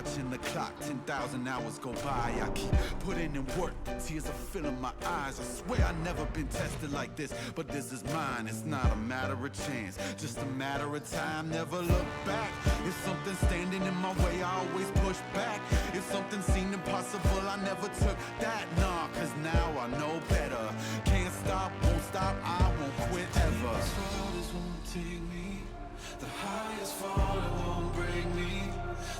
watching the clock, 10,000 hours go by. I keep putting in work, the tears are filling my eyes. I swear I've never been tested like this, but this is mine. It's not a matter of chance, just a matter of time. Never look back. If something's standing in my way, I always push back. If something seemed impossible, I never took that. Nah, cause now I know better. Can't stop, won't stop, I won't quit ever. As far as won't take me, the highest fall, it won't break me.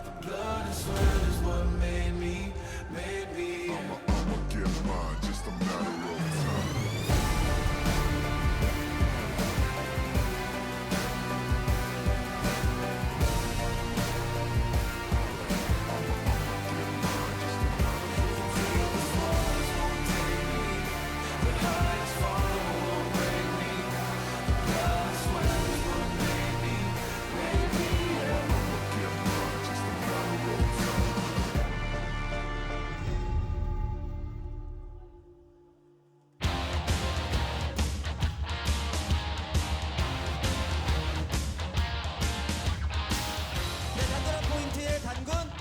The blood and sweat is what made me. I'ma get mine, just a matter of time.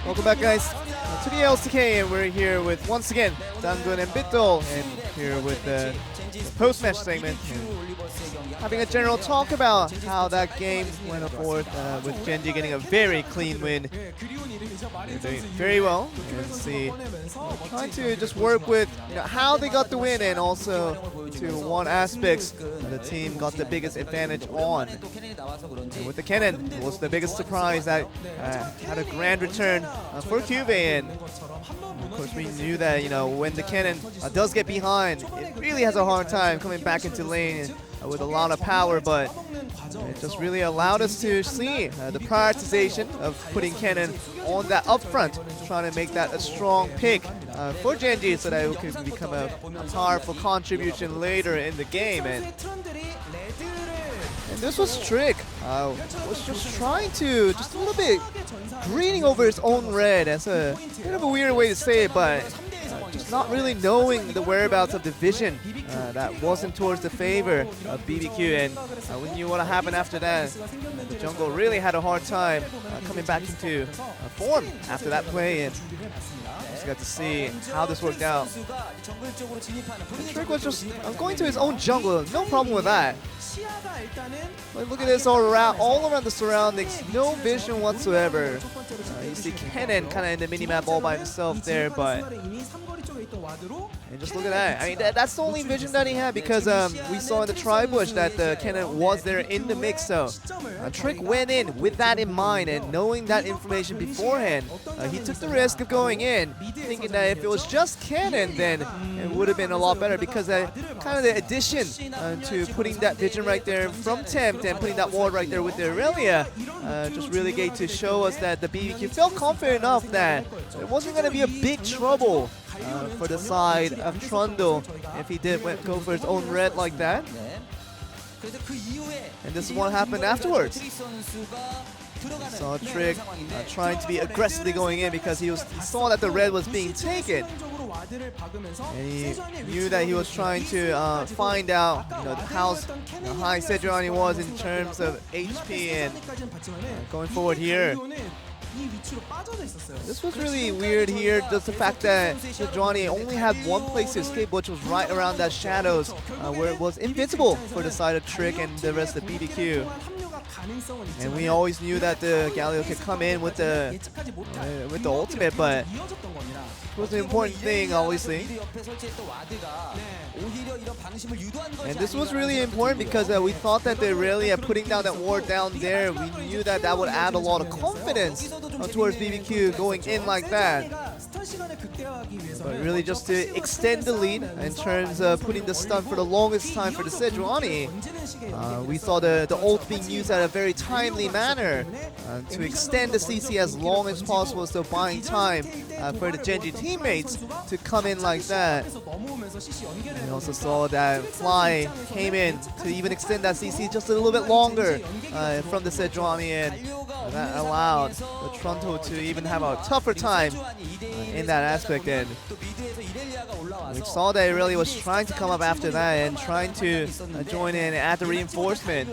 Welcome back, guys, to the LCK, and we're here with, once again, Dangun and Bitdol, and here with the post-match segment, and having a general talk about how that game went forth, with Gen.G getting a very clean win. They're doing very well, and see, trying to just work with how they got the win, and also to what aspects the team got the biggest advantage on. And with the cannon, it was the biggest surprise that had a grand return for Cube, and of course we knew that when the cannon does get behind, it really has a hard time coming back into lane with a lot of power, but it just really allowed us to see the prioritization of putting cannon on that upfront, trying to make that a strong pick for Gen.G so that it could become a powerful contribution later in the game. And this was Trick. Was just trying to, just a little bit greening over his own red. That's a bit of a weird way to say it, but just not really knowing the whereabouts of the vision that wasn't towards the favor of BBQ, and we knew what happened after that. The jungle really had a hard time coming back into form after that play, and just got to see how this worked out. And Trick was just going to his own jungle, no problem with that. But look at this all around the surroundings, no vision whatsoever. You see Kennen kind of in the minimap all by himself there, but and just look at that. I mean, that's the only vision that he had, because we saw in the tri-bush that the cannon was there in the mix. So Trick went in with that in mind, and knowing that information beforehand, he took the risk of going in, thinking that if it was just cannon, then it would have been a lot better, because kind of the addition to putting that vision right there from Tempt and putting that ward right there with the Aurelia just really gave to show us that the BBQ felt confident enough that it wasn't going to be a big trouble for the side of Trundle if he did go for his own red like that. And this is what happened afterwards. We saw Trick trying to be aggressively going in, because he saw that the red was being taken. And he knew that he was trying to find out how high Sejuani was in terms of HP, and going forward here. This was really weird here, just the fact that Sejuani only had one place to escape, which was right around that shadows, where it was invincible for the side of Trick and the rest of BBQ. And we always knew that the Galio could come in with the ultimate, but it was an important thing, obviously. And this was really important because we thought that the Aurelia putting down that ward down there, we knew that that would add a lot of confidence towards BBQ going in like that. But really just to extend the lead in terms of putting the stun for the longest time for the Sejuani. We saw the ult being used at a very timely manner to extend the CC as long as possible, so buying time for the Gen.G teammates to come in like that. We also saw that Fly came in to even extend that CC just a little bit longer from the Sejuani, and That allowed the Toronto to even have a tougher time in that aspect, and we saw that it really was trying to come up after that and trying to join in at the reinforcement.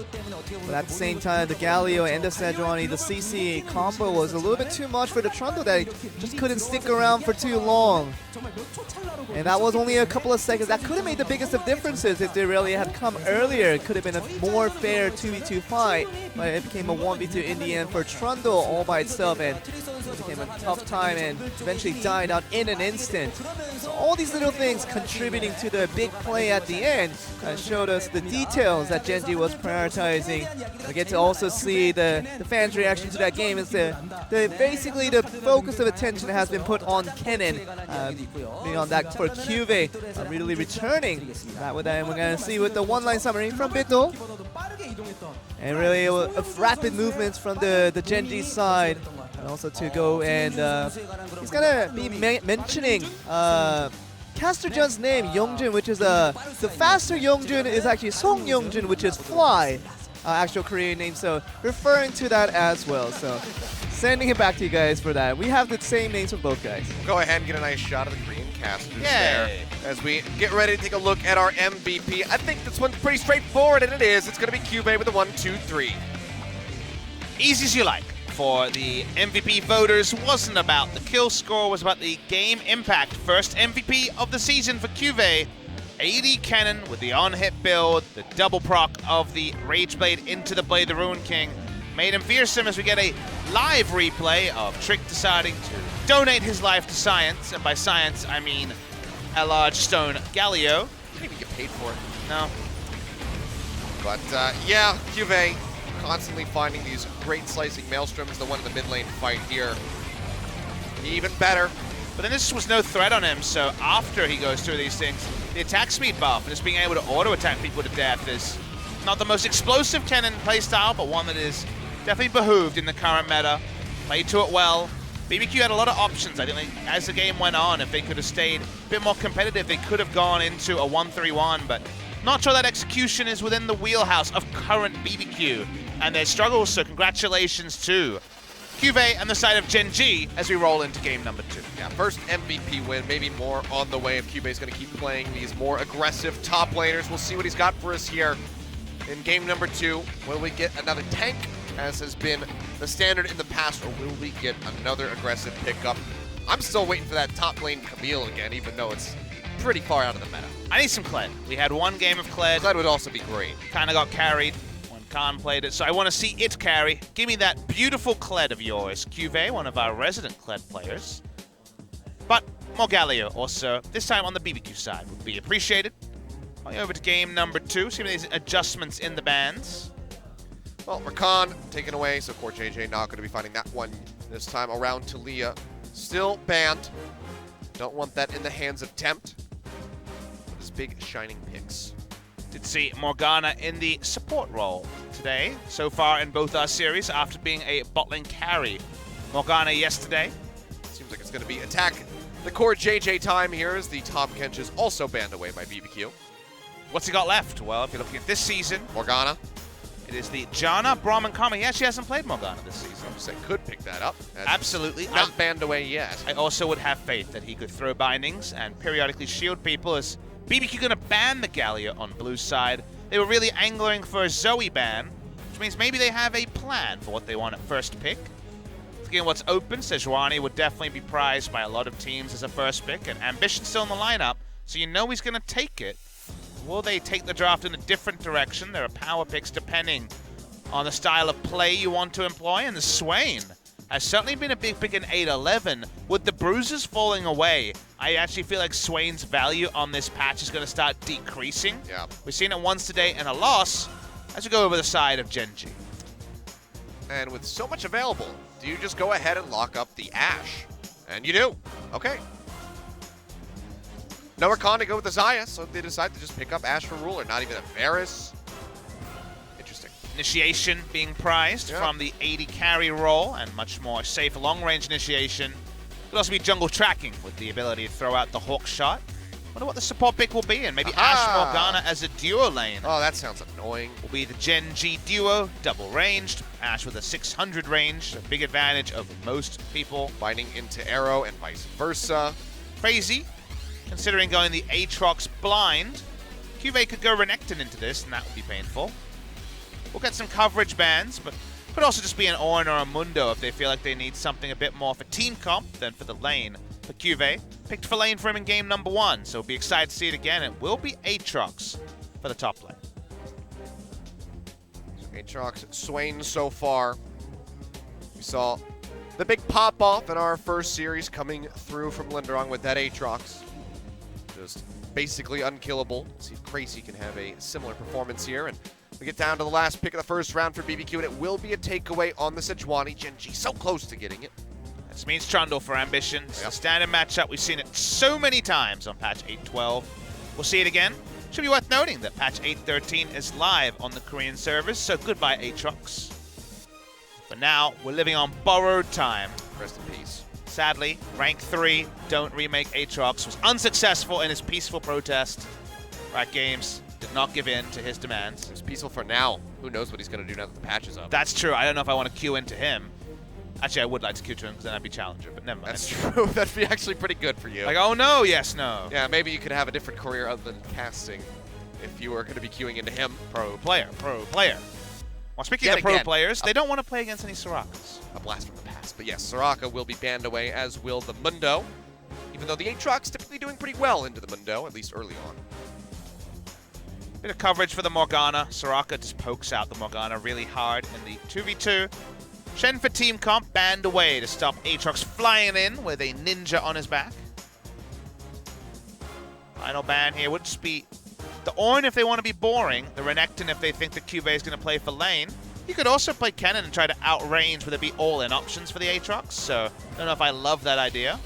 But at the same time, the Galio and the Sejuani, the CC combo was a little bit too much for the Toronto that just couldn't stick around for too long. And that was only a couple of seconds. That could have made the biggest of differences if they really had come earlier. It could have been a more fair 2v2 fight, but it became a 1v2 in the end for Trundle all by itself, and it became a tough time and eventually died out in an instant. So all these little things contributing to the big play at the end showed us the details that Gen.G was prioritizing. We get to also see the fans' reaction to that game. Is basically the focus of attention has been put on Kennen, being on that for QV, really returning. That with that, we're going to see with the one-line summary from Bito. And really rapid movements from the Gen.G side. And also to go and he's going to be mentioning Caster Jun's name, Youngjun, which is the faster Youngjun is actually Song Youngjun, which is Fly, actual Korean name. So referring to that as well. So sending it back to you guys for that. We have the same names for both guys. Go ahead and get a nice shot of the green casters there as we get ready to take a look at our MVP. I think this one's pretty straightforward, and it is. It's going to be QV with a 1-2-3. Easy as you like. For the MVP voters, wasn't about the kill score, was about the game impact. First MVP of the season for QV. AD Cannon with the on-hit build, the double proc of the Rage Blade into the Blade of the Ruin King. Made him fearsome as we get a live replay of Trick deciding to donate his life to science, and by science I mean a large stone Galio. Didn't even get paid for it. No. But yeah, QV constantly finding these great slicing maelstroms. The one in the mid lane fight here, even better. But then this was no threat on him, so after he goes through these things, the attack speed buff and just being able to auto-attack people to death is not the most explosive Kennen playstyle, but one that is definitely behooved in the current meta. Played to it well. BBQ had a lot of options. I think as the game went on, if they could have stayed a bit more competitive, they could have gone into a 1-3-1, but not sure that execution is within the wheelhouse of current BBQ and their struggles, so congratulations to QV and the side of Gen.G as we roll into game number 2. Yeah, first MVP win, maybe more on the way if QV's going to keep playing these more aggressive top laners. We'll see what he's got for us here in game number 2. Will we get another tank, as has been the standard in the past, or will we get another aggressive pickup? I'm still waiting for that top lane Camille again, even though it's pretty far out of the meta. I need some Kled. We had one game of Kled. Kled would also be great. Kind of got carried when Khan played it, so I want to see it carry. Give me that beautiful Kled of yours, QV, one of our resident Kled players. But more Galio also, this time on the BBQ side, would be appreciated. Going over to game number 2, see these adjustments in the bans. Well, Rakan taken away, so Core JJ not going to be finding that one this time around. Talia still banned. Don't want that in the hands of Tempt. His big shining picks. Did see Morgana in the support role today, so far in both our series, after being a bot lane carry. Morgana yesterday. Seems like it's going to be attack the Core JJ time here, as the Tom Kench is also banned away by BBQ. What's he got left? Well, if you're looking at this season, Morgana. It is the Janna, Brahman, Kama. He actually hasn't played Morgana this season. So could pick that up. Absolutely. Not banned away yet. I also would have faith that he could throw bindings and periodically shield people. Is BBQ going to ban the Galio on blue side? They were really angling for a Zoe ban, which means maybe they have a plan for what they want at first pick. Looking at what's open, Sejuani would definitely be prized by a lot of teams as a first pick, and Ambition's still in the lineup, so you know he's going to take it. Will they take the draft in a different direction? There are power picks depending on the style of play you want to employ, and the Swain has certainly been a big pick in 8-11. With the bruises falling away, I actually feel like Swain's value on this patch is going to start decreasing. Yeah. We've seen it once today and a loss as we go over the side of Gen.G. And with so much available, do you just go ahead and lock up the Ashe? And you do. Okay. No Rakan to go with the Xayah, so they decide to just pick up Ashe for ruler, not even a Varus. Interesting. Initiation being prized from the AD carry role, and much more safe long-range initiation. Could also be jungle tracking with the ability to throw out the Hawk shot. Wonder what the support pick will be, and maybe Ash Morgana as a duo lane. Oh, that sounds annoying. Will be the Gen.G duo, double ranged. Ash with a 600 range, a big advantage over most people. Binding into arrow and vice versa. Crazy, considering going the Aatrox blind. QV could go Renekton into this, and that would be painful. We'll get some coverage bans, but could also just be an Ornn or a Mundo if they feel like they need something a bit more for team comp than for the lane. But QV picked for lane for him in game number 1, so we'll be excited to see it again. It will be Aatrox for the top lane. Aatrox Swain so far. We saw the big pop-off in our first series coming through from Linderong with that Aatrox. Just basically unkillable. Let's see if Crazy can have a similar performance here. And we get down to the last pick of the first round for BBQ, and it will be a takeaway on the Sejuani. Gen.G so close to getting it. This means Trundle for Ambition. It's a standard matchup. We've seen it so many times on patch 8.12. We'll see it again. Should be worth noting that patch 8.13 is live on the Korean servers, so goodbye Aatrox. For now, we're living on borrowed time. Rest in peace. Sadly, rank 3, don't remake Aatrox, was unsuccessful in his peaceful protest. Riot Games did not give in to his demands. It's peaceful for now. Who knows what he's going to do now that the patch is up. That's true. I don't know if I want to queue into him. Actually, I would like to queue to him because then I'd be challenger, but never mind. That's true. That'd be actually pretty good for you. Like, oh no, yes, no. Yeah, maybe you could have a different career other than casting if you were going to be queuing into him. Pro player, pro player. Well, speaking of pro players, they don't want to play against any Sorakas. A blast from the past. But yes, Soraka will be banned away, as will the Mundo. Even though the Aatrox typically doing pretty well into the Mundo, at least early on. Bit of coverage for the Morgana. Soraka just pokes out the Morgana really hard in the 2v2. Shen for team comp banned away to stop Aatrox flying in with a ninja on his back. Final ban here would just be the Ornn if they want to be boring, the Renekton if they think the QV is going to play for lane. You could also play Kennen and try to outrange with it be all-in options for the Aatrox, so I don't know if I love that idea.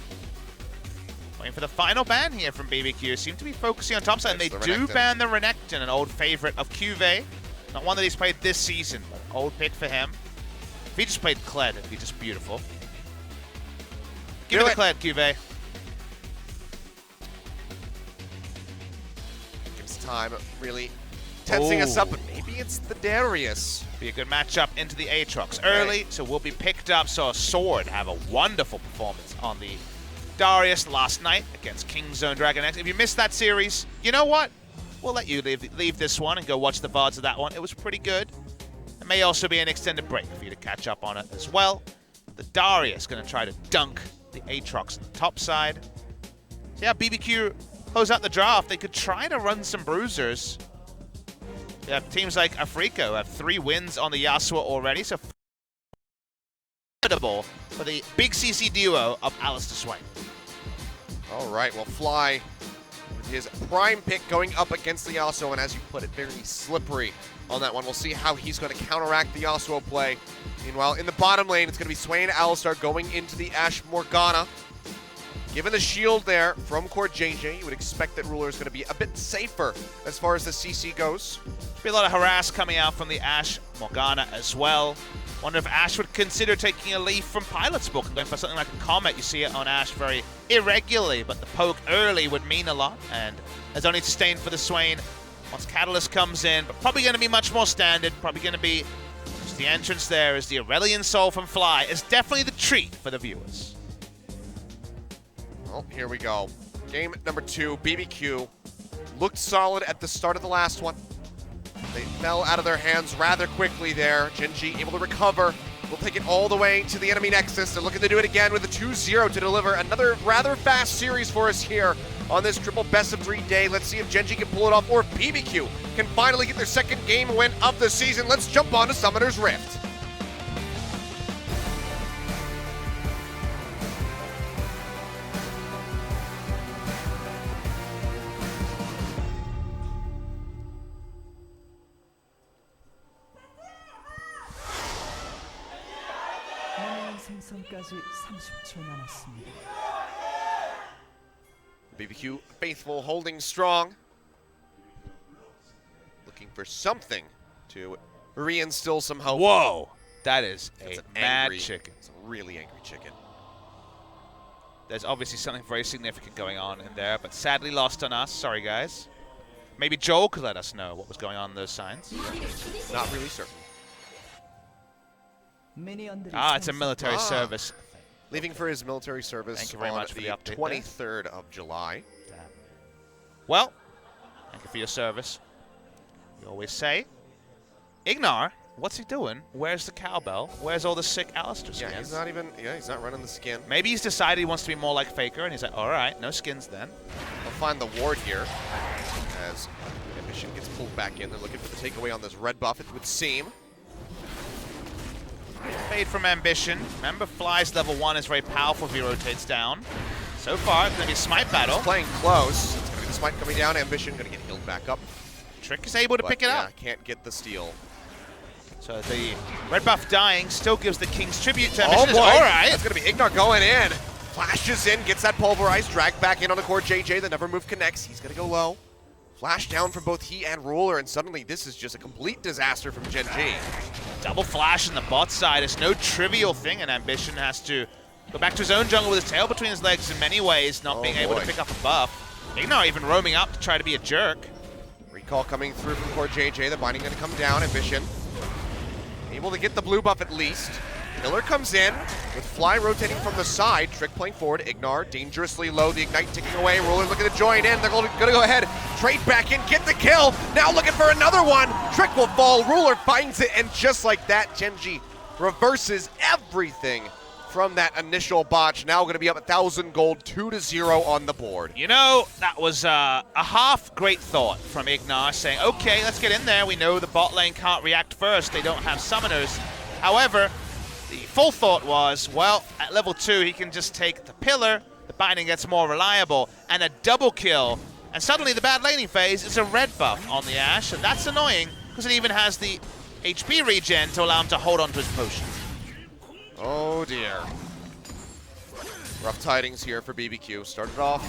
Waiting for the final ban here from BBQ. Seem to be focusing on topside, and they do ban the Renekton, an old favorite of QV. Not one that he's played this season, but an old pick for him. If he just played Kled, it'd be just beautiful. Give me the Kled, QV. Gives time, really tensing us up, but maybe it's the Darius. Be a good matchup into the Aatrox early, so we'll be picked up. Saw Sword have a wonderful performance on the Darius last night against Kingzone Dragon X. If you missed that series, you know what? We'll let you leave this one and go watch the VODs of that one. It was pretty good. It may also be an extended break for you to catch up on it as well. The Darius going to try to dunk the Aatrox on the top side. So yeah, BBQ close out the draft. They could try to run some bruisers. They have teams like FLICKR who have 3 wins on the Yasuo already, so formidable for the big CC duo of Alistair Swain. All right, well, Fly with his prime pick going up against the Yasuo, and as you put it, very slippery on that one. We'll see how he's going to counteract the Yasuo play. Meanwhile, in the bottom lane, it's going to be Swain Alistar going into the Ashe Morgana. Given the shield there from Court Gen.G, you would expect that Ruler is going to be a bit safer as far as the CC goes. Be a lot of harass coming out from the Ashe Morgana as well. Wonder if Ashe would consider taking a leaf from Pilot's Book and going for something like a Comet. You see it on Ashe very irregularly, but the poke early would mean a lot, and there's only sustain for the Swain once Catalyst comes in, but probably going to be much more standard. Probably going to be just the entrance there is the Aurelion Soul from Fly. It's definitely the treat for the viewers. Well, here we go. Game number 2, BBQ looked solid at the start of the last one. They fell out of their hands rather quickly there. Gen.G able to recover. We'll take it all the way to the enemy nexus. They're looking to do it again with a 2-0 to deliver another rather fast series for us here on this triple best-of-3 day. Let's see if Gen.G can pull it off, or if BBQ can finally get their second game win of the season. Let's jump on to Summoner's Rift. 생선까지 30초 남았습니다. BBQ faithful, holding strong. Looking for something to reinstill some hope. Whoa! That is It's a an mad angry chicken. It's a really angry chicken. There's obviously something very significant going on in there, but sadly lost on us. Sorry, guys. Maybe Joel could let us know what was going on in those signs. Not really certain. Ah, it's a military service. Leaving for his military service Thank you very on much for the update 23rd of July. Well, thank you for your service. We always say, Ignar, what's he doing? Where's the cowbell? Where's all the sick Alistair skins? Yeah, he's not even, he's not running the skin. Maybe he's decided he wants to be more like FLICKR, and he's like, all right, no skins then. We'll find the ward here as Ambition gets pulled back in. They're looking for the takeaway on this red buff, it would seem. Fade from Ambition. Remember, Fly's level 1 is very powerful if he rotates down. So far, it's going to be a smite battle. He's playing close. It's going to be the smite coming down. Ambition going to get healed back up. Trick is able to pick it up. Can't get the steal. So the red buff dying still gives the King's tribute to Ambition. Oh boy, all right. That's going to be Ignar going in. Flashes in, gets that pulverized, dragged back in on the core JJ. The never move connects. He's going to go low. Flash down from both he and Ruler, and suddenly this is just a complete disaster from Gen.G. Double flash in the bot side. It's no trivial thing, and Ambition has to go back to his own jungle with his tail between his legs in many ways, not being able to pick up a buff. Ignar even roaming up to try to be a jerk. Recall coming through from core JJ. The binding going to come down. Ambition able to get the blue buff at least. Miller comes in with Fly rotating from the side. Trick playing forward. Ignar dangerously low. The Ignite ticking away. Ruler looking to join in. They're going to go ahead. Trade back in. Get the kill. Now looking for another one. Trick will fall. Ruler finds it. And just like that, Gen.G reverses everything from that initial botch. Now going to be up 1,000 gold, 2-0 on the board. You know, that was a half great thought from Ignar saying, okay, let's get in there. We know the bot lane can't react first. They don't have summoners. However, the full thought was, well, at level 2, he can just take the pillar, the binding gets more reliable, and a double kill. And suddenly the bad laning phase is a red buff on the Ashe, and that's annoying because it even has the HP regen to allow him to hold on to his potion. Oh dear. Rough tidings here for BBQ. Started off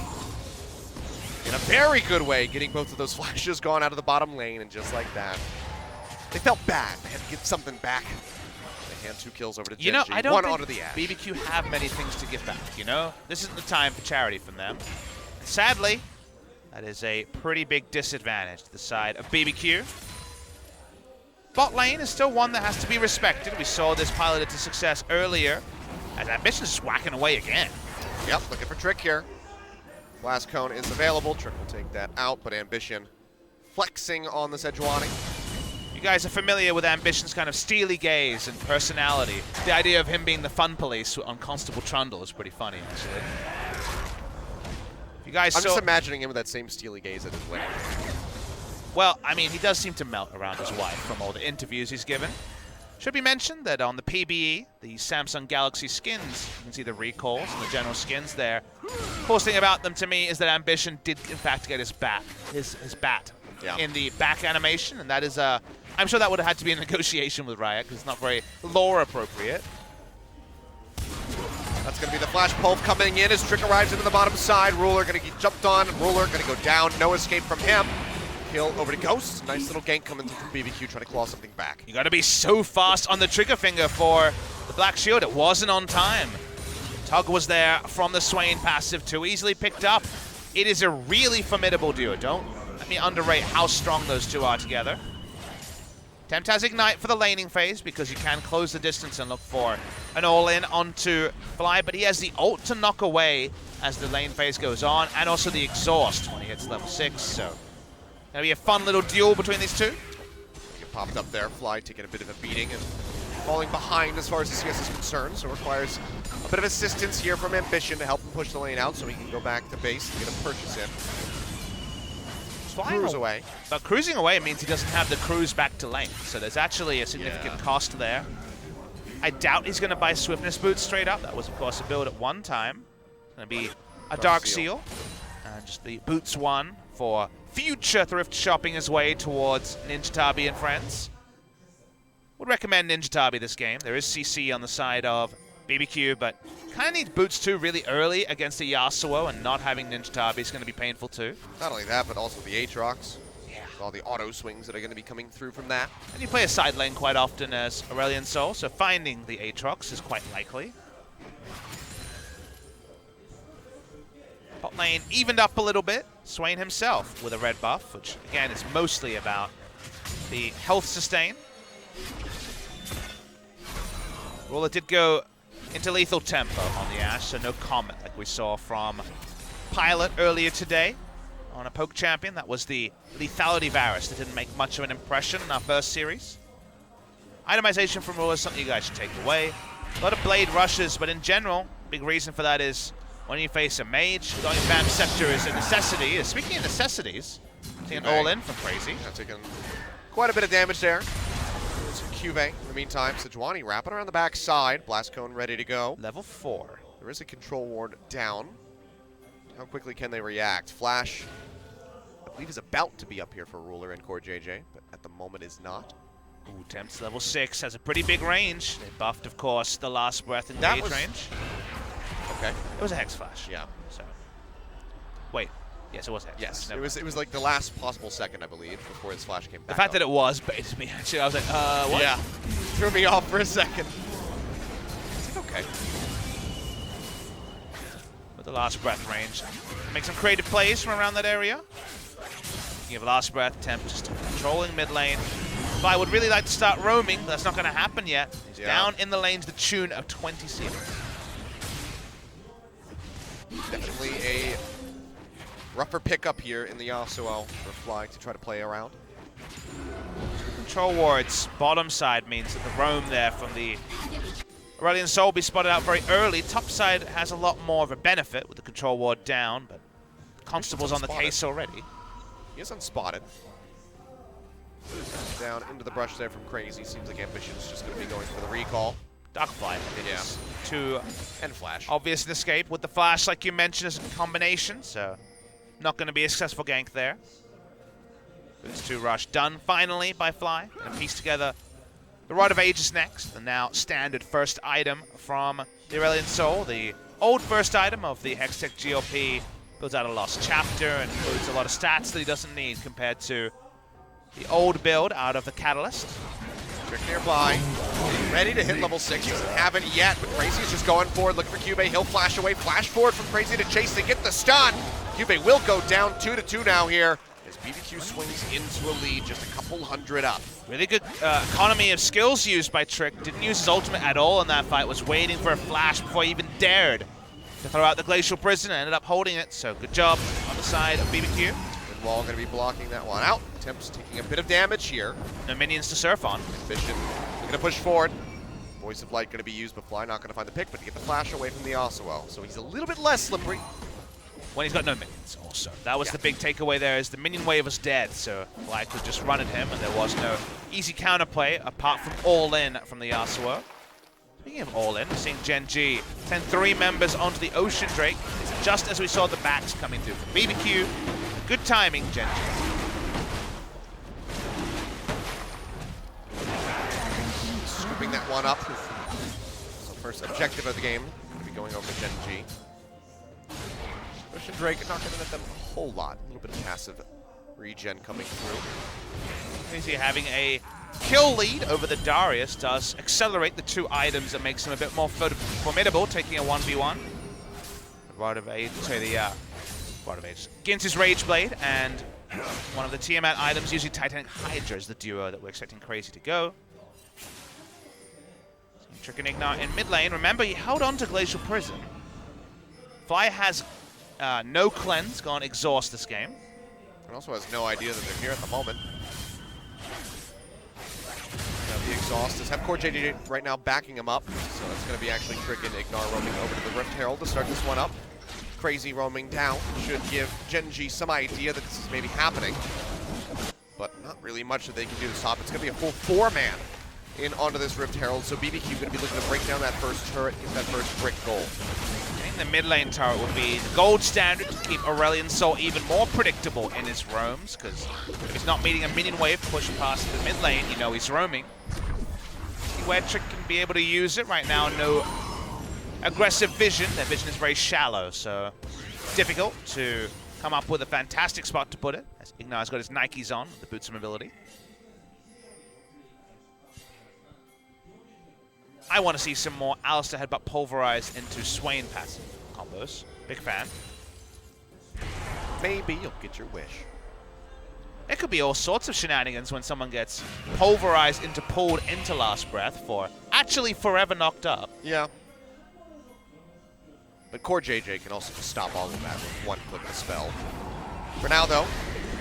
in a very good way, getting both of those flashes gone out of the bottom lane, and just like that, they felt bad. They had to get something back. They hand 2 kills over to Gen.G. You know, I don't think onto the Ashe. BBQ have many things to give back, you know? This isn't the time for charity from them. And sadly, that is a pretty big disadvantage to the side of BBQ. Bot lane is still one that has to be respected. We saw this piloted to success earlier, as Ambition is whacking away again. Yep, looking for Trick here. Blast Cone is available. Trick will take that out, but Ambition flexing on the Sejuani. You guys are familiar with Ambition's kind of steely gaze and personality. The idea of him being the fun police on Constable Trundle is pretty funny, actually. You guys I'm just imagining him with that same steely gaze at his wing. Well, I mean, he does seem to melt around his wife from all the interviews he's given. Should be mentioned that on the PBE, the Samsung Galaxy skins, you can see the recalls and the general skins there. Coolest thing about them to me is that Ambition did, in fact, get his bat in the back animation, and that is, I'm sure that would have had to be a negotiation with Riot, because it's not very lore appropriate. That's going to be the flash pulp coming in as Trick arrives into the bottom side. Ruler going to get jumped on. Ruler going to go down. No escape from him. Kill over to Ghost. Nice little gank coming through from BBQ, trying to claw something back. You got to be so fast on the trigger finger for the Black Shield. It wasn't on time. Tug was there from the Swain passive, too easily picked up. It is a really formidable duo. Don't let me underrate how strong those two are together. Tempt has Ignite for the laning phase because you can close the distance and look for an all-in onto Fly, but he has the ult to knock away as the lane phase goes on, and also the exhaust when he hits level 6, so gonna be a fun little duel between these two. Get popped up there. Fly taking a bit of a beating and falling behind as far as the CS is concerned, so requires a bit of assistance here from Ambition to help him push the lane out so he can go back to base and get a purchase in. Cruise away. But cruising away means he doesn't have the cruise back to lane, so there's actually a significant cost there. I doubt he's gonna buy Swiftness Boots straight up. That was, of course, a build at one time. It's gonna be a Dark Seal. And just the Boots one for future thrift shopping his way towards Ninja Tabi and friends. Would recommend Ninja Tabi this game. There is CC on the side of BBQ, but kind of needs Boots too really early against the Yasuo, and not having Ninja Tabi is going to be painful too. Not only that, but also the Aatrox. Yeah. All the auto swings that are going to be coming through from that. And you play a side lane quite often as Aurelion Sol, so finding the Aatrox is quite likely. Bot lane evened up a little bit. Swain himself with a red buff, which again is mostly about the health sustain. Ruler did go into lethal tempo on the Ashe, so no comment like we saw from Pilot earlier today on a poke champion. That was the lethality Varus that didn't make much of an impression in our first series. Itemization from Ruler is something you guys should take away. A lot of blade rushes, but in general, big reason for that is when you face a mage, going Bam Scepter is a necessity. Speaking of necessities, taking all in from Crazy. Yeah, taking quite a bit of damage there. It's Cuvée in the meantime. Sejuani wrapping around the back side. Blast Cone ready to go. Level 4. There is a control ward down. How quickly can they react? Flash, I believe, is about to be up here for Ruler and Core JJ, but at the moment is not. Ooh, Temp's level 6 has a pretty big range. They buffed, of course, the Last Breath engage range. Okay. It was a Hex Flash. Yeah. So, wait. Yes, it was a Hex Yes, Flash. it was like the last possible second, I believe, before his flash came back. The fact up. that it was baited me, actually. I was like, what? Yeah. Threw me off for a second. It's like, okay. With the Last Breath range. Make some creative plays from around that area. You have Last Breath, Temp just controlling mid lane. I would really like to start roaming, but that's not going to happen yet. He's down in the lane to the tune of 20 seconds. Definitely a rougher pickup here in the Yasuo for Fly to try to play around. Control wards, bottom side means that the roam there from the Aurelion Soul will be spotted out very early. Top side has a lot more of a benefit with the control ward down, but Constable's on the case already. He is unspotted. Down into the brush there from Crazy. Seems like Ambition's just going to be going for the recall. Darkfly is too And Flash. obvious an escape with the flash, like you mentioned, as a combination, so not going to be a successful gank there. Boots 2 rush done finally by Fly, and piece together. The Rod of Ages next, the now standard first item from the Aurelion Soul, the old first item of the Hextech GOP. Builds out a Lost Chapter and includes a lot of stats that he doesn't need compared to the old build out of the Catalyst. Trick nearby. Ready to hit level 6. He doesn't have it yet, but Crazy is just going forward, looking for Cuvée. He'll flash away. Flash forward from Crazy to chase. They get the stun. Cuvée will go down 2-2 now here as BBQ swings into a lead, just a couple hundred up. Really good economy of skills used by Trick. Didn't use his ultimate at all in that fight. Was waiting for a flash before he even dared to throw out the Glacial Prison and ended up holding it. So good job on the side of BBQ. Wall going to be blocking that one out. Temp's taking a bit of damage here. No minions to surf on. Ambition going to push forward. Voice of Light going to be used, but Fly not going to find the pick, but to get the flash away from the Yasuo. So he's a little bit less slippery. When he's got no minions also. That was the big takeaway there, is the minion wave was dead, so Fly could just run at him, and there was no easy counterplay apart from all-in from the Yasuo. Speaking of all-in, we're seeing Gen.G send 3 members onto the Ocean Drake, just as we saw the backs coming through from BBQ. Good timing, Gen.G. Scooping that one up. So first objective of the game, going to be going over to Gen.G. Ocean Drake not going to hit them a whole lot. A little bit of passive regen coming through. Crazy having a kill lead over the Darius does accelerate the 2 items that makes him a bit more formidable, taking a 1v1. Rod of Age, Rod of Age. Ginz's Rage Blade, and one of the Tiamat items, usually Titanic Hydra is the duo that we're expecting Crazy to go. Trick and Ignite in mid lane. Remember, he held on to Glacial Prison. Fly has no cleanse, gone exhaust this game. And also has no idea that they're here at the moment. The exhaust is have Core JJ right now backing him up, so that's going to be actually Trick and Ignar roaming over to the Rift Herald to start this one up. Crazy roaming down should give Gen.G some idea that this is maybe happening, but not really much that they can do to stop. It's going to be a full 4-man in onto this Rift Herald, so BBQ going to be looking to break down that first turret, get that first brick gold. I think the mid lane turret would be the gold standard to keep Aurelion Soul even more predictable in his roams, because if he's not meeting a minion wave pushing past the mid lane, you know he's roaming. See where Trick can be able to use it. Right now, no aggressive vision. Their vision is very shallow, so difficult to come up with a fantastic spot to put it. As Ignar's got his Nikes on, the boots of mobility. I want to see some more Alistair Headbutt pulverized into Swain passive combos. Big fan. maybe you'll get your wish. It could be all sorts of shenanigans when someone gets pulverized into pulled into last breath for actually forever knocked up. Yeah. But core JJ can also just stop all of that with one click of the spell. For now, though,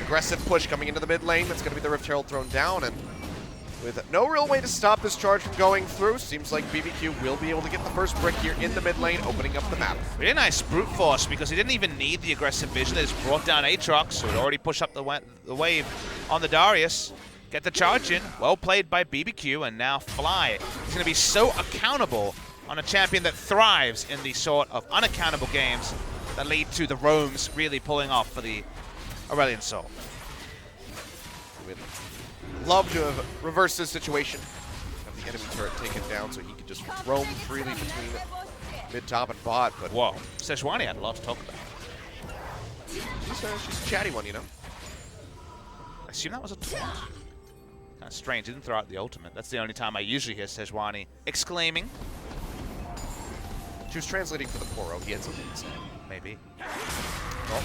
aggressive push coming into the mid lane. That's going to be the Rift Herald thrown down, and with no real way to stop this charge from going through, seems like BBQ will be able to get the first brick here in the mid lane, opening up the map. Really nice brute force because he didn't even need the aggressive vision. They just brought down Aatrox, who had already pushed up the wave on the Darius. Get the charge in. Well played by BBQ, and now Fly is going to be so accountable on a champion that thrives in these sort of unaccountable games that lead to the roams really pulling off for the Aurelion Sol. We'd love to have reversed this situation. Have the enemy turret taken down so he could just roam freely between mid, top, and bot. But Whoa, Sejuani had a lot to talk about. she's a chatty one, you know. I assume that was a taunt. Kind of strange, didn't throw out the ultimate. That's the only time I usually hear Sejuani exclaiming. She was translating for the Poro. He had something to say. Maybe. Well,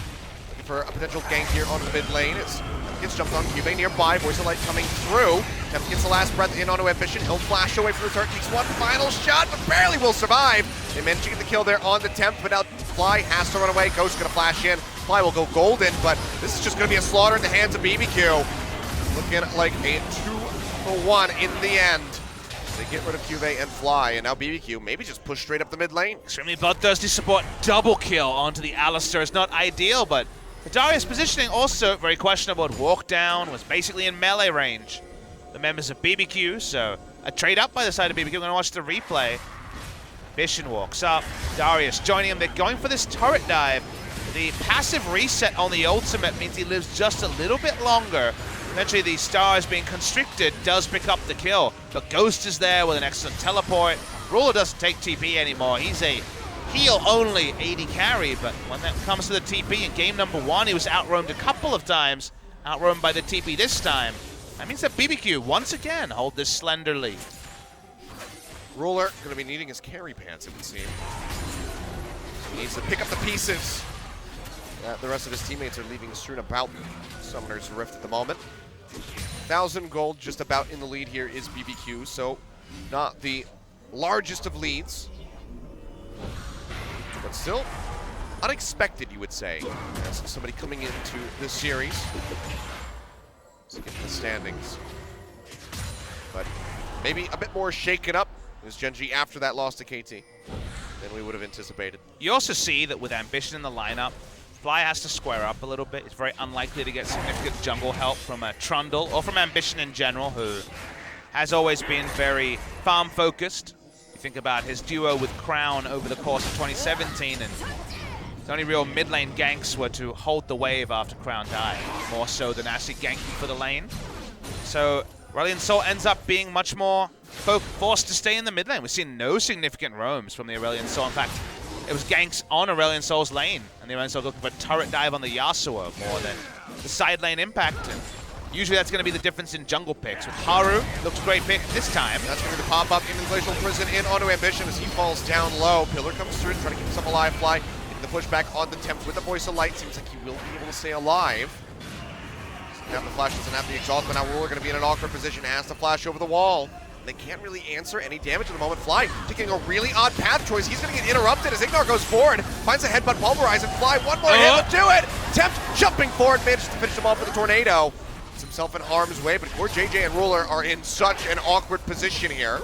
looking for a potential gank here on the mid lane. It's gets jumped on Cube nearby. Voice of Light coming through. Temp gets the last breath in onto Ambition. He'll flash away from the turret. Takes one final shot, but barely will survive. They managed to get the kill there on the Temp, but now Fly has to run away. Ghost gonna flash in. Fly will go golden, but this is just gonna be a slaughter in the hands of BBQ. Looking like a 2-for-1 in the end. They get rid of Cuvée and Fly, and now BBQ maybe just push straight up the mid lane. Extremely bloodthirsty support, double kill onto the Alistar is not ideal, but the Darius positioning also very questionable. It walked down, was basically in melee range. The members of BBQ, so a trade up by the side of BBQ. We're gonna watch the replay. Vision walks up, Darius joining him. They're going for this turret dive. The passive reset on the ultimate means he lives just a little bit longer. Eventually the stars being constricted does pick up the kill, but Ghost is there with an excellent teleport. Ruler doesn't take TP anymore. He's a heal-only AD carry, but when that comes to the TP in game number 1, he was outroamed a couple of times, outroamed by the TP this time. That means that BBQ, once again, hold this slender lead. Ruler going to be needing his carry pants, it would seem. He needs to pick up the pieces that the rest of his teammates are leaving strewn about Summoner's Rift at the moment. 1,000 gold, just about in the lead here is BBQ, so not the largest of leads, but still unexpected, you would say, as somebody coming into this series. Let's get to the standings. But maybe a bit more shaken up is Gen.G after that loss to KT than we would have anticipated. You also see that with Ambition in the lineup, Fly has to square up a little bit. It's very unlikely to get significant jungle help from Trundle or from Ambition in general, who has always been very farm-focused. You think about his duo with Crown over the course of 2017, and the only real mid lane ganks were to hold the wave after Crown died, more so than actually ganking for the lane. So Aurelion Sol ends up being much more forced to stay in the mid lane. We've seen no significant roams from the Aurelion Sol. In fact, it was ganks on Aurelion Sol's lane, and the Aurelion Sol looking for a turret dive on the Yasuo more than the side lane impact. And usually that's going to be the difference in jungle picks. With Haru, looks a great pick this time. That's going to pop up into the Glacial Prison in onto Ambition as he falls down low. Pillar comes through, trying to keep himself alive. Fly getting the pushback on the Temp with the Voice of Light. Seems like he will be able to stay alive. Doesn't have the flash, doesn't have the exhaust, but now Ruler going to be in an awkward position, has to flash over the wall. They can't really answer any damage at the moment. Fly taking a really odd path choice. He's going to get interrupted as Ignar goes forward, finds a headbutt pulverize, and Fly one more hit will do it. Temp jumping forward, manages to finish him off with a tornado. Puts himself in harm's way, but poor JJ and Ruler are in such an awkward position here.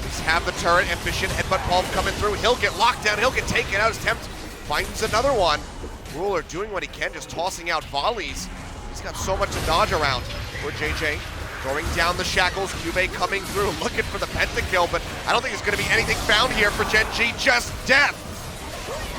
Just have the turret, Ambition, headbutt pulp coming through. He'll get locked down, he'll get taken out as Temp finds another one. Ruler doing what he can, just tossing out volleys. He's got so much to dodge around. Poor JJ. Throwing down the shackles, Cuvée coming through, looking for the pentakill, but I don't think there's going to be anything found here for Gen.G, just death.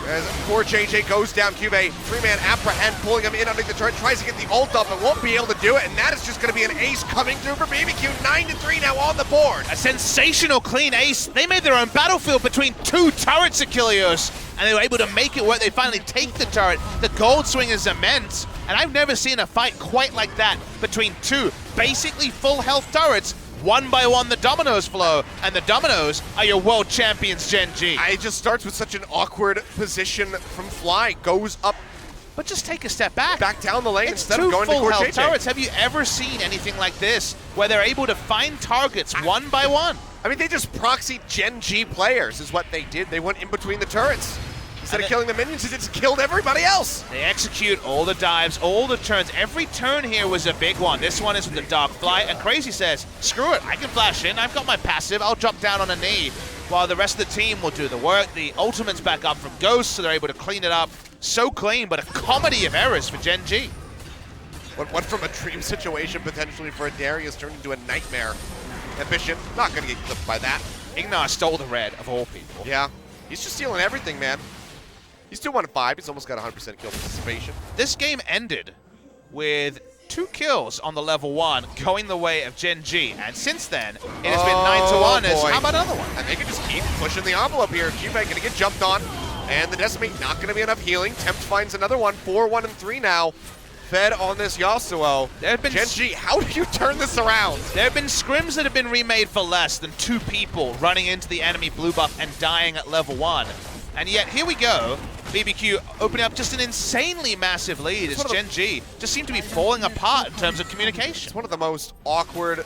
As poor JJ goes down, Cuvée, 3-man apprehend, pulling him in underneath the turret, tries to get the ult up, but won't be able to do it, and that is just going to be an ace coming through for BBQ, 9-3 now on the board. A sensational clean ace. They made their own battlefield between two turrets, Achilleos, and they were able to make it work. They finally take the turret. The gold swing is immense, and I've never seen a fight quite like that between two basically full health turrets. One by one, the dominoes flow, and the dominoes are your world champions, Gen.G. It just starts with such an awkward position from Fly. Goes up but just take a step back. Back down the lane It's instead two of going to full court health JJ. turrets. Have you ever seen anything like this, where they're able to find targets one by one? I mean, they just proxied Gen.G players is what they did. They went in between the turrets. Instead of killing the minions, they just killed everybody else. They execute all the dives, all the turns. Every turn here was a big one. This one is with the Dark Flight, and Crazy says, screw it, I can flash in. I've got my passive. I'll drop down on a knee, while the rest of the team will do the work. The ultimate's back up from Ghost, so they're able to clean it up. So clean, but a comedy of errors for Gen.G. What went from a dream situation potentially for a Darius turned into a nightmare. Ambition, not going to get clipped by that. Ignar stole the red, of all people. Yeah, he's just stealing everything, man. He's 2-1-5. He's almost got 100% kill participation. This game ended with 2 kills on the level 1 going the way of Gen.G, and since then, it has been 9-1. Boy. How about another one? And they can just keep pushing the envelope here. Cube going to get jumped on, and the Decimate not going to be enough healing. Tempt finds another one. 4-1-3 now. Fed on this Yasuo. There have been Gen.G, how do you turn this around? There have been scrims that have been remade for less than 2 people running into the enemy blue buff and dying at level 1. And yet, here we go. BBQ opening up just an insanely massive lead as Gen.G just seem to be falling apart in terms of communication. It's one of the most awkward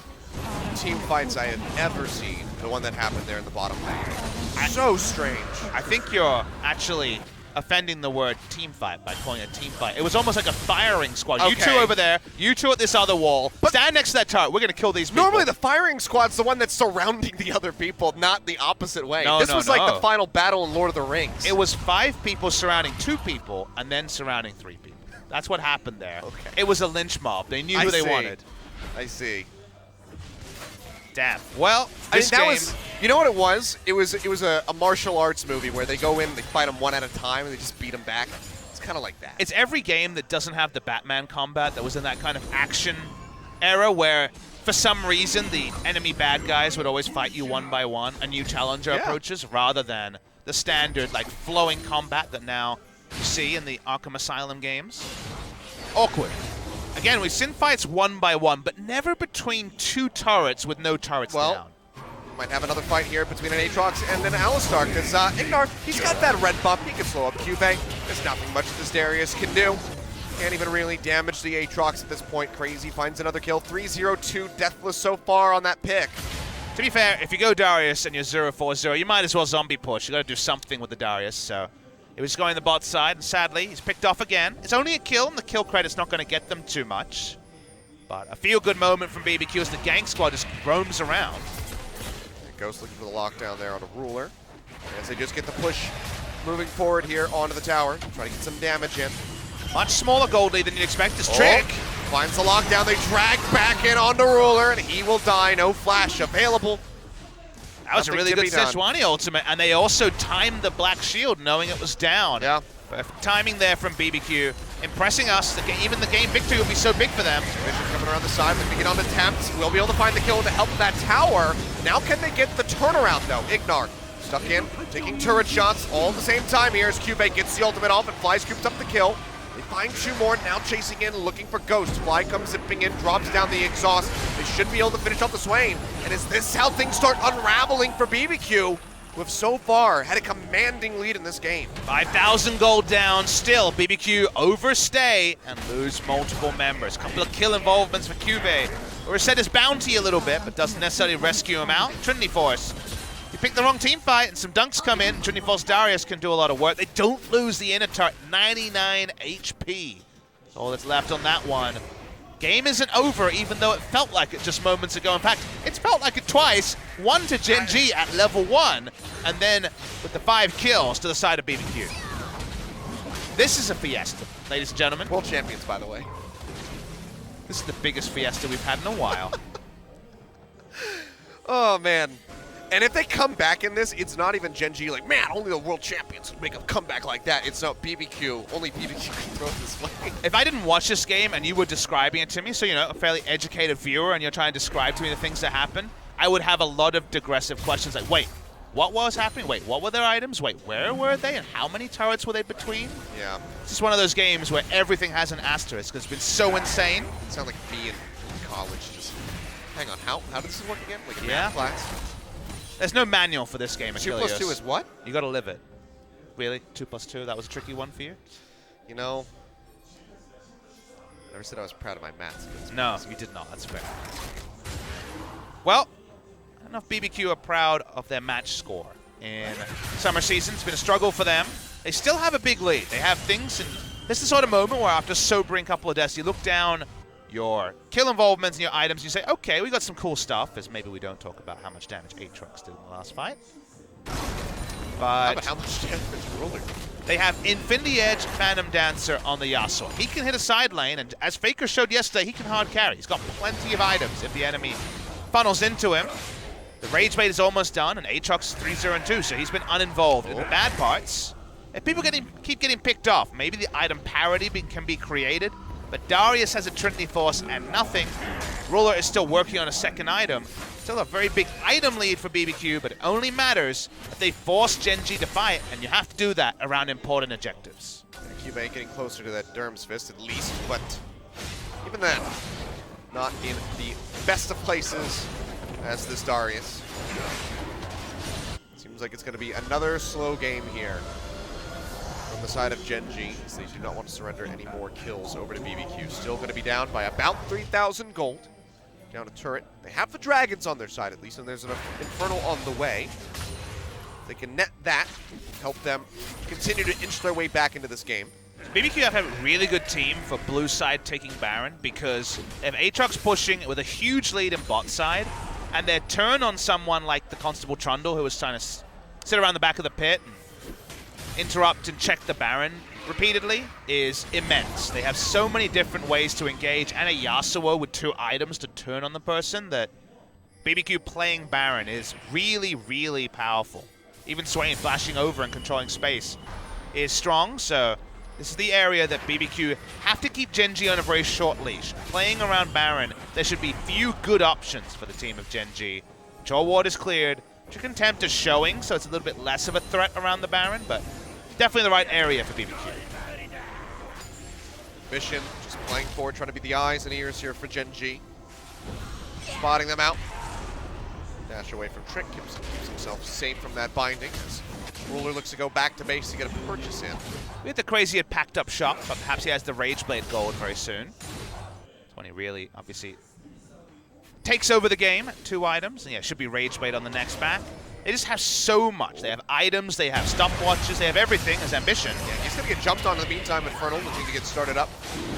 team fights I have ever seen. The one that happened there in the bottom lane. So strange. I think you're actually offending the word team fight by calling it a team fight. It was almost like a firing squad. You two over there, you two at this other wall. But stand next to that turret. We're going to kill these people. Normally the firing squad's the one that's surrounding the other people, not the opposite way. No, this was like no. the final battle in Lord of the Rings. It was 5 people surrounding 2 people and then surrounding 3 people. That's what happened there. Okay. It was a lynch mob. They knew who they wanted. I see. Damn. Well, I mean, this that game, was, you know what it was? It was a martial arts movie where they go in, they fight them one at a time, and they just beat them back. It's kind of like that. it's every game that doesn't have the Batman combat that was in that kind of action era where, for some reason, the enemy bad guys would always fight you one by one, a new challenger approaches, rather than the standard, like, flowing combat that now you see in the Arkham Asylum games. Awkward. Again, we've seen fights one by one, but never between 2 turrets with no turrets down. Might have another fight here between an Aatrox and an Alistar, because Ignar, he's got that red buff. He can slow up Cube. There's nothing much this Darius can do. Can't even really damage the Aatrox at this point. Crazy finds another kill. 3-0-2 deathless so far on that pick. To be fair, if you go Darius and you're 0-4-0, you might as well zombie push. You got to do something with the Darius, so... He was going the bot side, and sadly, he's picked off again. It's only a kill, and the kill credit's not going to get them too much. But a feel-good moment from BBQ as the gang squad just roams around. Ghost looking for the lockdown there on a ruler. As they just get the push moving forward here onto the tower. Try to get some damage in. Much smaller gold lead than you'd expect. This Trick finds the lockdown. They drag back in onto ruler, and he will die. No flash available. That was a really good Sejuani ultimate, and they also timed the black shield knowing it was down. Yeah. Perfect timing there from BBQ, impressing us. Even the game victory will be so big for them. Vision coming around the side, looking to get on the Tempt. We'll be able to find the kill to help that tower. Now can they get the turnaround, though? Ignar stuck in, taking turret shots all at the same time here as Cube gets the ultimate off and Fly scoops up the kill. They find 2 more, now chasing in, looking for Ghost. Fly comes zipping in, drops down the exhaust. They should be able to finish off the Swain. And is this how things start unraveling for BBQ? Who have so far had a commanding lead in this game. 5,000 gold down, still BBQ overstay and lose multiple members. Couple of kill involvements for Cube. Or set his bounty a little bit, but doesn't necessarily rescue him out. Trinity Force. You pick the wrong team fight and some dunks come in. Trinity Force Darius can do a lot of work. They don't lose the inner turret, 99 HP. That's all that's left on that one. Game isn't over, even though it felt like it just moments ago. In fact, it's felt like it twice. One to Gen.G at level 1, and then with the 5 kills to the side of BBQ. This is a fiesta, ladies and gentlemen. World champions, by the way. This is the biggest fiesta we've had in a while. Oh, man. And if they come back in this, it's not even Gen.G like, man, only the world champions would make a comeback like that. It's not BBQ. Only BBQ can throw it this way. If I didn't watch this game and you were describing it to me, so, you know, a fairly educated viewer, and you're trying to describe to me the things that happen, I would have a lot of digressive questions like, wait, what was happening? Wait, what were their items? Wait, where were they? And how many turrets were they between? Yeah. It's just one of those games where everything has an asterisk because it's been so insane. It sounds like me in college. Just hang on, how does this work again? Like a Yeah. math class? There's no manual for this game, 2 Achilles. + 2 is what? You gotta live it. Really? 2 + 2? That was a tricky one for you? You know, Never said I was proud of my math skills. No, you did not. That's fair. Well, I don't know if BBQ are proud of their match score in summer season. It's been a struggle for them. They still have a big lead. They have things, and this is the sort of moment where after sobering a couple of deaths, you look down your kill involvements and your items, and you say, okay, we got some cool stuff, as maybe we don't talk about how much damage Aatrox did in the last fight. But how much damage Ruler? They have Infinity Edge, Phantom Dancer on the Yasuo. He can hit a side lane, and as FLICKR showed yesterday, he can hard carry. He's got plenty of items if the enemy funnels into him. The Rage Bait is almost done, and Aatrox 3-0-2, so he's been uninvolved in the bad parts. If people keep getting picked off, maybe the item parity can be created, but Darius has a Trinity Force and nothing. Ruler is still working on a second item. Still a very big item lead for BBQ, but it only matters if they force Gen.G to fight, and you have to do that around important objectives. Cubase getting closer to that Derm's Fist at least, but even then, not in the best of places as this Darius. Seems like it's going to be another slow game here from the side of Gen.G, as they do not want to surrender any more kills over to BBQ. Still going to be down by about 3,000 gold. Down a turret. They have the dragons on their side at least, and there's an Infernal on the way. They can net that, help them continue to inch their way back into this game. BBQ have a really good team for blue side taking Baron, because if Aatrox pushing with a huge lead in bot side, and their turn on someone like the Constable Trundle, who was trying to sit around the back of the pit and interrupt and check the Baron repeatedly, is immense. They have so many different ways to engage, and a Yasuo with 2 items to turn on the person, that BBQ playing Baron is really, really powerful. Even Swain flashing over and controlling space is strong, so this is the area that BBQ have to keep Gen.G on a very short leash. Playing around Baron, there should be few good options for the team of Gen.G. Control Ward is cleared. Contempt is showing, so it's a little bit less of a threat around the Baron, but definitely the right area for BBQ. Mission just playing forward, trying to be the eyes and ears here for Gen.G. Spotting them out. Dash away from Trick, keeps himself safe from that binding. As Ruler looks to go back to base to get a purchase in. We had the crazy had packed up shop, but perhaps he has the Rage Blade gold very soon. That's when he really, obviously, takes over the game. 2 items, and yeah, should be Rage Blade on the next back. They just have so much. They have items, they have stopwatches, they have everything as ambition. Yeah, he's going to get jumped on in the meantime. Infernal looking to get started up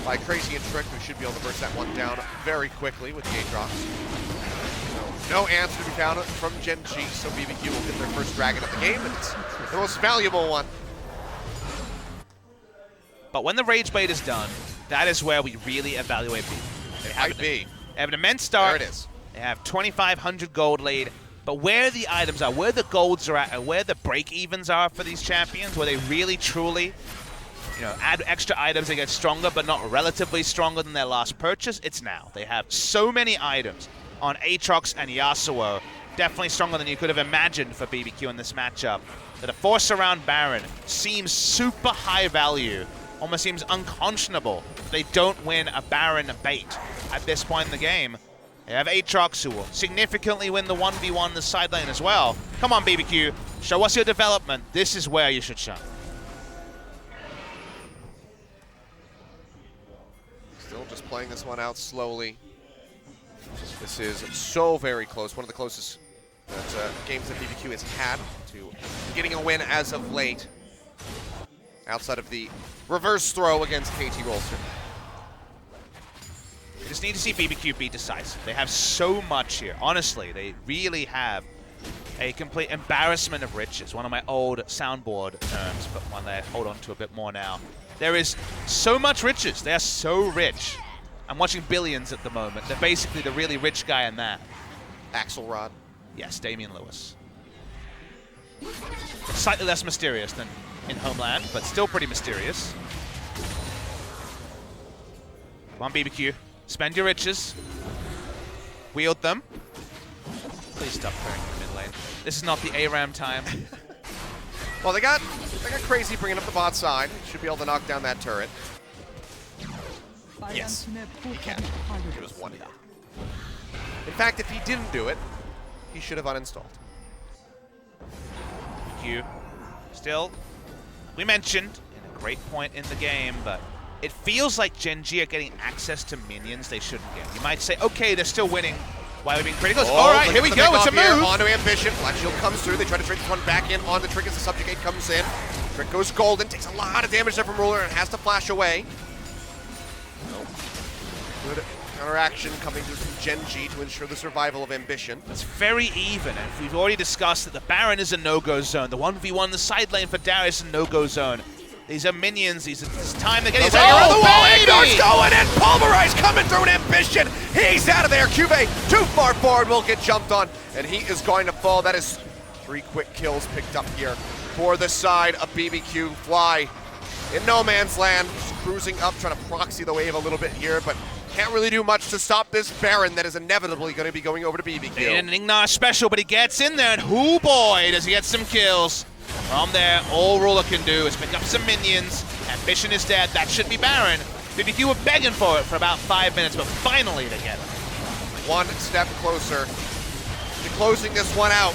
by Crazy and Trick, who should be able to burst that one down very quickly with the Aatrox. So, no answer to be found from Gen.G, so BBQ will get their first dragon of the game, and it's the most valuable one. But when the Rage Blade is done, that is where we really evaluate BBQ. They have an immense start. There it is. They have 2,500 gold lead. But where the items are, where the golds are at, and where the break-evens are for these champions, where they really, truly, add extra items, they get stronger, but not relatively stronger than their last purchase, it's now. They have so many items on Aatrox and Yasuo, definitely stronger than you could have imagined for BBQ in this matchup, that a force around Baron seems super high value, almost seems unconscionable if they don't win a Baron bait at this point in the game. They have Aatrox, who will significantly win the 1v1 in the side lane as well. Come on, BBQ. Show us your development. This is where you should shine. Still just playing this one out slowly. This is so very close. One of the closest games that BBQ has had to getting a win as of late. Outside of the reverse throw against KT Rolster. We just need to see BBQ be decisive. They have so much here. Honestly, they really have a complete embarrassment of riches. One of my old soundboard terms, but one that I hold on to a bit more now. There is so much riches. They are so rich. I'm watching Billions at the moment. They're basically the really rich guy in that. Axelrod. Yes, Damian Lewis. Slightly less mysterious than in Homeland, but still pretty mysterious. Come on, BBQ. Spend your riches. Wield them. Please stop carrying the mid lane. This is not the ARAM time. Well, they got Crazy bringing up the bot side. Should be able to knock down that turret. Yes, he can. It was one hit. In fact, if he didn't do it, he should have uninstalled. BBQ. Still, we mentioned, in a great point in the game, but it feels like Gen.G are getting access to minions they shouldn't get. You might say, okay, they're still winning. Why are we being critical? All right, here we go. It's a move. Onto Ambition. Flash Shield comes through. They try to trade this one back in on the Trick as the Subjugate comes in. Trick goes golden. Takes a lot of damage there from Ruler and has to flash away. Good counteraction coming through from Gen.G to ensure the survival of Ambition. It's very even, and we've already discussed that the Baron is a no-go zone. The 1v1, the side lane for Darius, is a no-go zone. These are minions. It's time to get his around the wall. baby! Ignor's going in. Pulverize coming through an Ambition. He's out of there. Cube too far forward. Will get jumped on, and he is going to fall. That is 3 quick kills picked up here for the side of BBQ. Fly in no man's land, just cruising up, trying to proxy the wave a little bit here, but can't really do much to stop this Baron that is inevitably going to be going over to BBQ. And an Ignar special, but he gets in there, and hoo boy, does he get some kills. From there, all Ruler can do is pick up some minions. Ambition is dead. That should be Baron. BBQ were begging for it for about 5 minutes, but finally they get it. One step closer to closing this one out.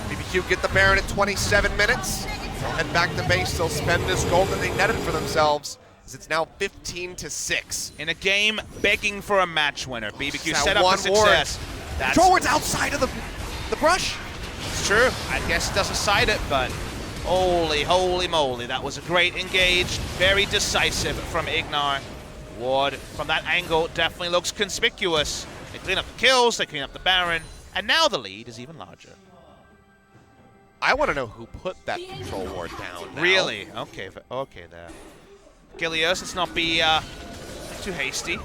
BBQ get the Baron at 27 minutes. They'll head back to base. They'll spend this gold that they netted for themselves, as it's now 15-6. In a game begging for a match winner, BBQ Now set up one for success. Control ward's outside of the brush. It's true. I guess it doesn't side it, but holy moly, that was a great engage. Very decisive from Ignar. Ward, from that angle, definitely looks conspicuous. They clean up the kills, they clean up the Baron, and now the lead is even larger. I want to know who put that control ward down now. Really? Okay, there. Gilios, let's not be too hasty.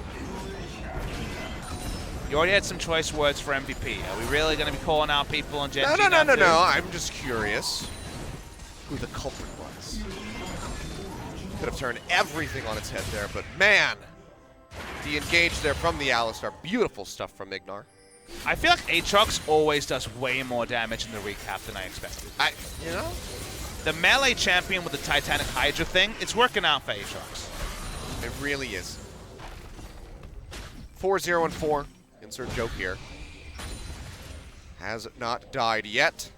You already had some choice words for MVP. Are we really going to be calling out people on Gen.G? No. I'm just curious who the culprit was. Could have turned everything on its head there, but man, the engage there from the Alistar. Beautiful stuff from Ignar. I feel like Aatrox always does way more damage in the recap than I expected. The melee champion with the Titanic Hydra thing, it's working out for Aatrox. It really is. 4-0-4. Insert joke here. Has not died yet.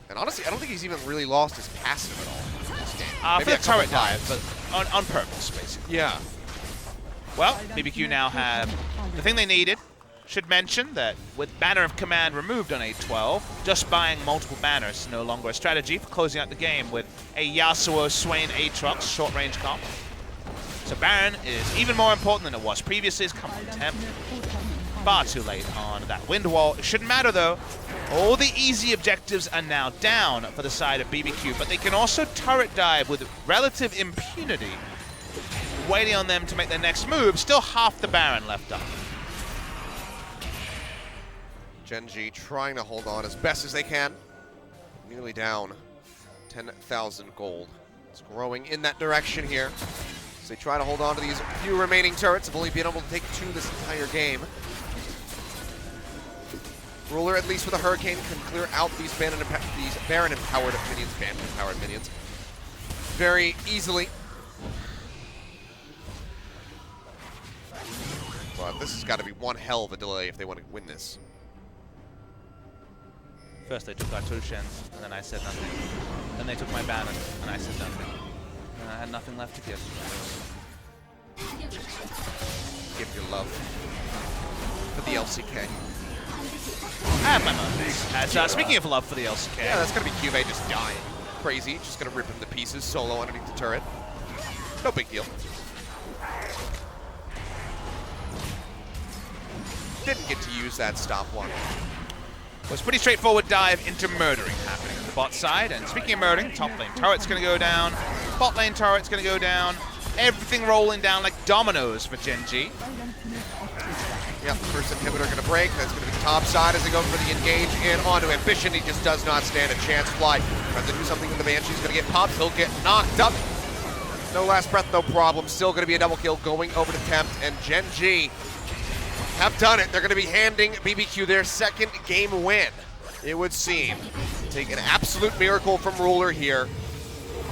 And honestly, I don't think he's even really lost his passive at all in this game. For the turret dive, but on purpose, basically. Yeah. Well, BBQ now have the thing they needed. Should mention that with Banner of Command removed on 8-12, just buying multiple banners is no longer a strategy for closing out the game with a Yasuo Swain Aatrox short-range comp. So Baron is even more important than it was previously. It's come from Temp. Far too late on that wind wall. It shouldn't matter though. All the easy objectives are now down for the side of BBQ, but they can also turret dive with relative impunity. Waiting on them to make their next move. Still half the Baron left up. Gen.G trying to hold on as best as they can. Nearly down 10,000 gold. It's growing in that direction here. As they try to hold on to these few remaining turrets. Have only been able to take 2 this entire game. Ruler, at least with a Hurricane, can clear out these Baron-empowered minions, very easily. But this has got to be one hell of a delay if they want to win this. First they took our Tushens, and then I said nothing. Then they took my banner, and I said nothing. And I had nothing left to give. Give your love for the LCK. I have my moments. Speaking of love for the LCK. Yeah, that's going to be Cube just dying. Crazy, just going to rip him to pieces solo underneath the turret. No big deal. Didn't get to use that stop one. It was pretty straightforward dive into murdering happening on the bot side. And speaking of murdering, top lane turret's going to go down. Bot lane turret's going to go down. Everything rolling down like dominoes for Gen.G. Yep, first inhibitor going to break. That's going to be top side as they go for the engage in onto Ambition. He just does not stand a chance. Fly tries to do something with the Banshee's going to get popped. He'll get knocked up. No last breath, no problem. Still going to be a double kill going over to Tempt. And Gen.G have done it. They're going to be handing BBQ their second game win, it would seem. Take an absolute miracle from Ruler here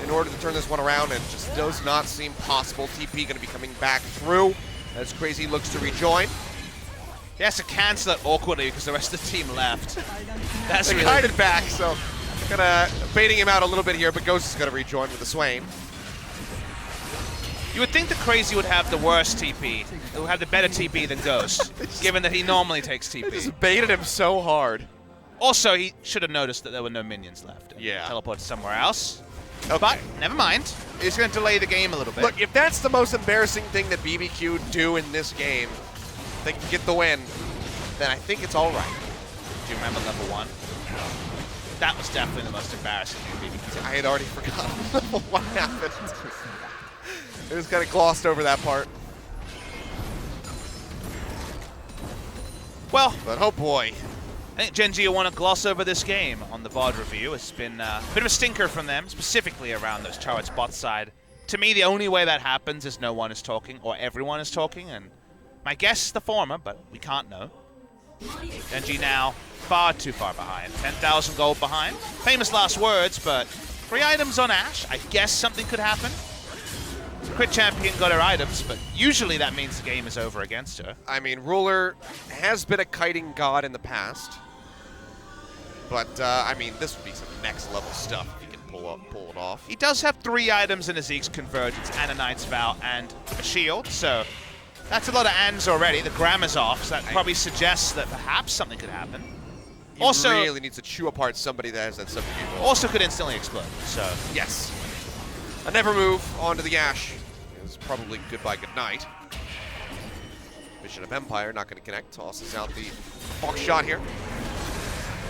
in order to turn this one around, and it just does not seem possible. TP going to be coming back through as Crazy looks to rejoin. He has to cancel it awkwardly because the rest of the team left. That's they really... kited back, so kind of baiting him out a little bit here, but Ghost is going to rejoin with the Swain. You would think that Crazy would have the worst TP, would have the better TP than Ghost, given that he normally takes They TP. just baited him so hard. Also, he should have noticed that there were no minions left. Yeah. Teleport somewhere else. Okay. But, never mind. It's going to delay the game a little bit. Look, if that's the most embarrassing thing that BBQ do in this game, they can get the win, then I think it's all right. Do you remember level 1? That was definitely the most embarrassing thing BBQ did. I had already forgotten what happened. It was kind of glossed over that part. Well, But oh boy. I think Gen.G will want to gloss over this game on the VOD review. It's been a bit of a stinker from them, specifically around those turrets bot side. To me, the only way that happens is no one is talking or everyone is talking, and my guess is the former, but we can't know. Gen.G now far too far behind. 10,000 gold behind. Famous last words, but 3 items on Ashe. I guess something could happen. Crit champion got her items, but usually that means the game is over against her. I mean, Ruler has been a kiting god in the past. But, I mean, this would be some next level stuff if he can pull it off. He does have 3 items in his Zeke's Convergence and a Knight's Vow and a shield, so that's a lot of ands already. The grammar's off, so that probably suggests that perhaps something could happen. He Also, really needs to chew apart somebody that has that substitute role. also could instantly explode, so Yes. A never move onto the Ashe is probably goodbye, good night. Vision of Empire not going to connect. Tosses out the Hawk shot here.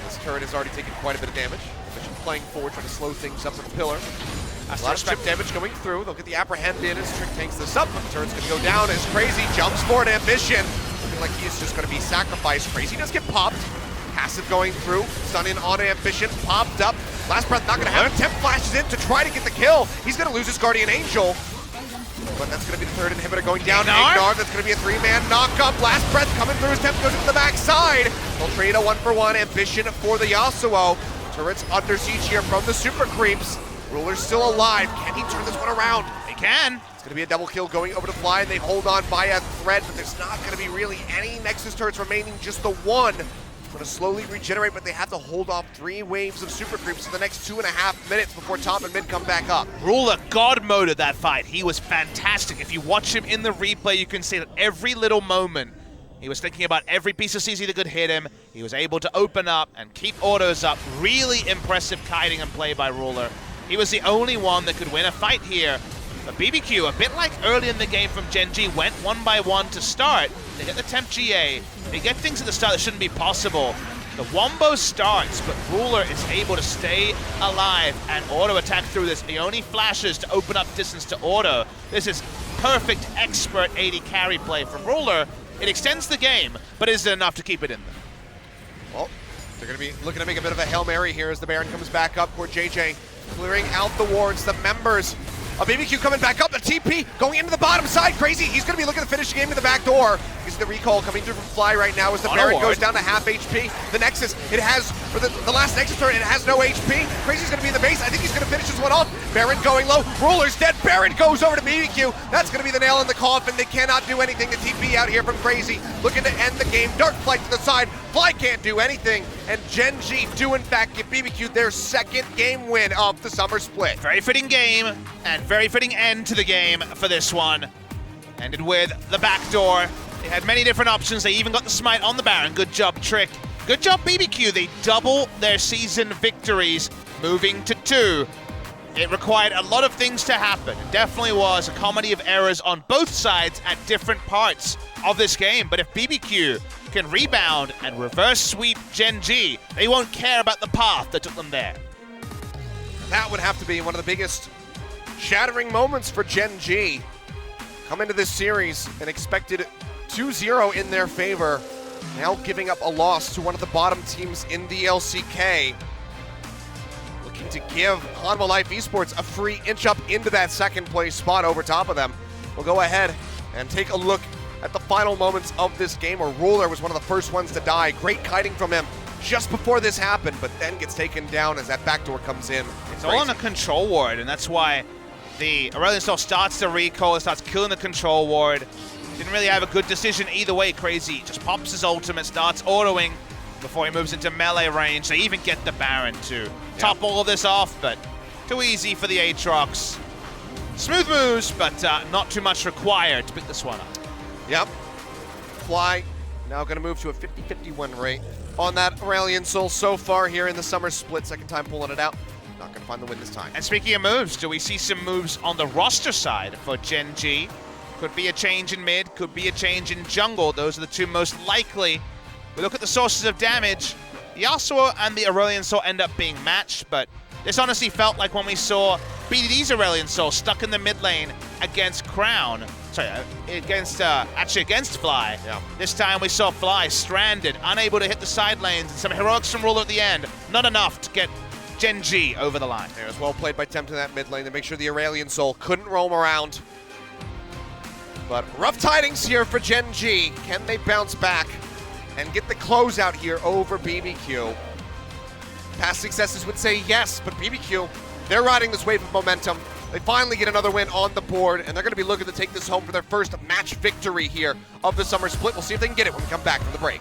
This turret has already taken quite a bit of damage. Vision playing forward, trying to slow things up with the pillar. that's A lot of chip damage going through. They'll get the apprehend in as Trick tanks this up, but the turret's going to go down as Crazy jumps forward. Ambition looking like he is just going to be sacrificed. Crazy does get popped. Passive going through. Stun in on Ambition. Popped up. Last breath not going to have it. Temp flashes in to try to get the kill. He's going to lose his Guardian Angel. But that's going to be the third inhibitor going down. Ignar, that's going to be a 3-man knock-up. Last breath coming through. His temp goes into the backside. They'll trade a 1-for-1. Ambition for the Yasuo. Turret's under siege here from the super creeps. Ruler's still alive. Can he turn this one around? they can. It's going to be a double kill going over to Fly, and they hold on by a thread, but there's not going to be really any Nexus turrets remaining, just the one. Going to slowly regenerate, but they have to hold off 3 waves of super creeps for the next 2.5 minutes before top and mid come back up. Ruler God moded that fight. He was fantastic. If you watch him in the replay, you can see that every little moment, he was thinking about every piece of CZ that could hit him. He was able to open up and keep autos up. Really impressive kiting and play by Ruler. He was the only one that could win a fight here. But BBQ, a bit like early in the game from Gen.G, went 1 by 1 to start. They hit the temp GA. They get things at the start that shouldn't be possible. The Wombo starts, but Ruler is able to stay alive and auto attack through this. He only flashes to open up distance to auto. This is perfect expert AD carry play from Ruler. It extends the game, but is it enough to keep it in there? Well, they're going to be looking to make a bit of a Hail Mary here as the Baron comes back up for JJ, clearing out the wards, the members. A BBQ coming back up, the TP going into the bottom side. Crazy, he's going to be looking to finish the game to the back door. You see the recall coming through from Fly right now as the Baron goes down to half HP. The Nexus, it has, for the last Nexus turret, it has no HP. Crazy's going to be in the base. I think he's going to finish this one off. Baron going low. Ruler's dead. Baron goes over to BBQ. That's going to be the nail in the coffin. They cannot do anything. The TP out here from Crazy, looking to end the game. Dark Flight to the side. Fly can't do anything. And Gen.G do in fact give BBQ their 2nd game win of the summer split. Very fitting game, and very fitting end to the game for this one. Ended with the backdoor. They had many different options. They even got the smite on the Baron. Good job, Trick. Good job, BBQ. They double their season victories, moving to 2. It required a lot of things to happen. It definitely was a comedy of errors on both sides at different parts of this game. But if BBQ can rebound and reverse sweep Gen.G, they won't care about the path that took them there. That would have to be one of the biggest shattering moments for Gen.G. Come into this series and expected 2-0 in their favor, now giving up a loss to one of the bottom teams in the LCK. Looking to give Hanwha Life Esports a free inch up into that 2nd place spot over top of them. We'll go ahead and take a look at the final moments of this game where Ruler was one of the first ones to die. Great kiting from him just before this happened, but then gets taken down as that backdoor comes in. It's all on a control ward, and that's why the Aurelion Soul starts to recall, it starts killing the control ward. Didn't really have a good decision either way. Crazy just pops his ultimate, starts autoing before he moves into melee range. They even get the Baron to top all of this off, but too easy for the Aatrox. Smooth moves, but not too much required to pick this one up. Yep. Fly now going to move to a 50-50 win rate on that Aurelion Sol so far here in the summer split. Second time pulling it out. Not going to find the win this time. And speaking of moves, do we see some moves on the roster side for Gen.G? Could be a change in mid, could be a change in jungle. Those are the two most likely. We look at the sources of damage. Yasuo and the Aurelion Sol end up being matched, but this honestly felt like when we saw BDD's Aurelion Sol stuck in the mid lane against Crown. Sorry, against Fly. Yeah. This time we saw Fly stranded, unable to hit the side lanes, and some heroics from Ruler at the end. Not enough to get Gen.G over the line. It was well played by Tempt in that mid lane to make sure the Aurelion Sol couldn't roam around. But rough tidings here for Gen.G. Can they bounce back and get the closeout here over BBQ? Past successes would say yes, but BBQ, they're riding this wave of momentum. They finally get another win on the board, and they're going to be looking to take this home for their first match victory here of the summer split. We'll see if they can get it when we come back from the break.